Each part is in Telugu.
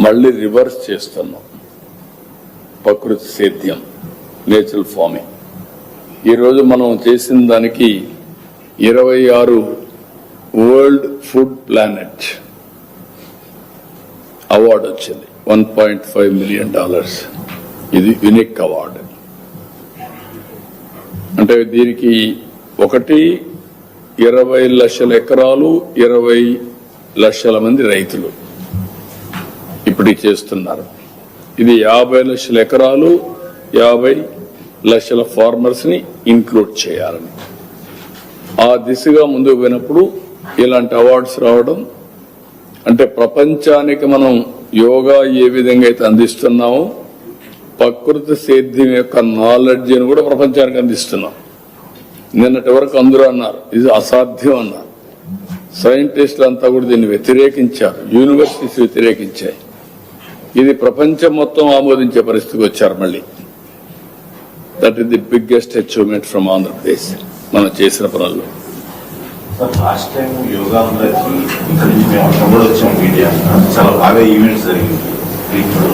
మళ్ళీ రివర్స్ చేస్తున్నాం. ప్రకృతి సేద్యం, నేచురల్ ఫార్మింగ్. ఈరోజు మనం చేసిన దానికి 26 వరల్డ్ ఫుడ్ ప్లానెట్ అవార్డు వచ్చింది. $1.5 మిలియన్. ఇది యునిక్ అవార్డు. అంటే దీనికి 20 లక్షల ఎకరాలు, 20 లక్షల మంది రైతులు ఇప్పుడు చేస్తున్నారు. ఇది 50 లక్షల ఎకరాలు, 50 లక్షల ఫార్మర్స్ ని ఇంక్లూడ్ చేయాలని ఆ దిశగా ముందుకు పోయినప్పుడు ఇలాంటి అవార్డ్స్ రావడం అంటే ప్రపంచానికి మనం యోగా ఏ విధంగా అయితే అందిస్తున్నామో ప్రకృతి సేద్యం యొక్క నాలెడ్జ్ ని కూడా ప్రపంచానికి అందిస్తున్నాం. నిన్నటి వరకు అందరూ అన్నారు ఇది అసాధ్యం అన్నారు. సైంటిస్టులు అంతా కూడా దీన్ని వ్యతిరేకించారు, యూనివర్సిటీస్ వ్యతిరేకించాయి. ఇది ప్రపంచం మొత్తం ఆమోదించే పరిస్థితికి వచ్చారు. మళ్ళీ that is the biggest achievement from Andhra Pradesh మనం చేసిన పనుల్లో. లాస్ట్ టైం యోగా ఇక్కడ నుంచి మేము వచ్చాము, మీడియా చాలా బాగా ఈవెంట్స్ జరిగింది.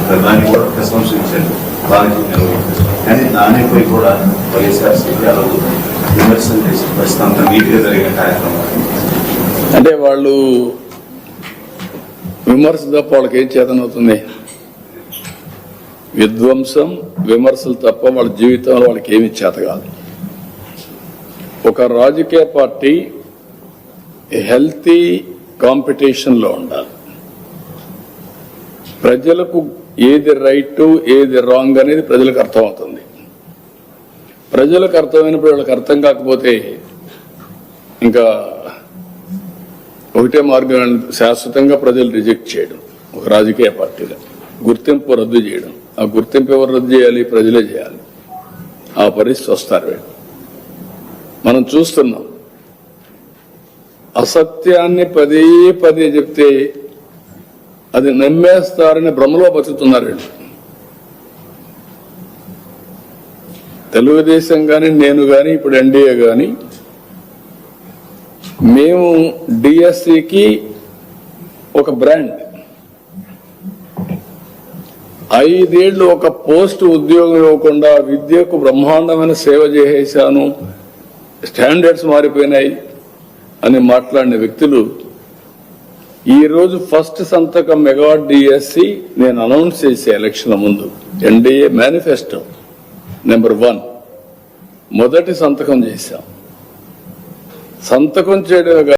ప్రధాని కూడా ప్రశంసించారు బాగా నిర్వహించారు. కానీ దానిపై కూడా వైఎస్ఆర్సీపీ ఆ రోజు విమర్శలు చేసి ప్రస్తుతం అంతా నీట్గా జరిగిన కార్యక్రమం. అంటే వాళ్ళు విమర్శ తప్ప వాళ్ళకి ఏం చేతనవుతుంది? విధ్వంసం, విమర్శలు తప్ప వాళ్ళ జీవితంలో వాళ్ళకి ఏమి చేత కాదు. ఒక రాజకీయ పార్టీ హెల్తీ కాంపిటీషన్ లో ఉండాలి. ప్రజలకు ఏది రైట్ ఏది రాంగ్ అనేది ప్రజలకు అర్థమవుతుంది. ప్రజలకు అర్థమైనప్పుడు వాళ్ళకి అర్థం కాకపోతే ఇంకా ఒకటే మార్గం, శాశ్వతంగా ప్రజలు రిజెక్ట్ చేయడం. ఒక రాజకీయ పార్టీలో గుర్తింపు రద్దు చేయడం. ఆ గుర్తింపు ఎవరు రద్దు చేయాలి? ప్రజలే చేయాలి. ఆ పరిస్థితి వస్తారు. మనం చూస్తున్నాం అసత్యాన్ని పదే పదే చెప్తే అది నమ్మేస్తారని భ్రమలో బతుకుతున్నారు. తెలుగుదేశం కానీ నేను కానీ ఇప్పుడు ఎన్డీఏ కానీ మేము డిఎస్సికి ఒక బ్రాండ్. 5 ఏళ్లు ఒక పోస్ట్ ఉద్యోగం ఇవ్వకుండా విద్యకు బ్రహ్మాండమైన సేవ చేసేశాను, స్టాండర్డ్స్ మారిపోయినాయి అని మాట్లాడిన వ్యక్తులు ఈ రోజు ఫస్ట్ సంతకం మెగా డిఎస్సి నేను అనౌన్స్ చేసే ఎలక్షన్ ముందు ఎన్డీఏ మేనిఫెస్టో నెంబర్ 1 మొదటి సంతకం చేశాం. సంతకం చేయడం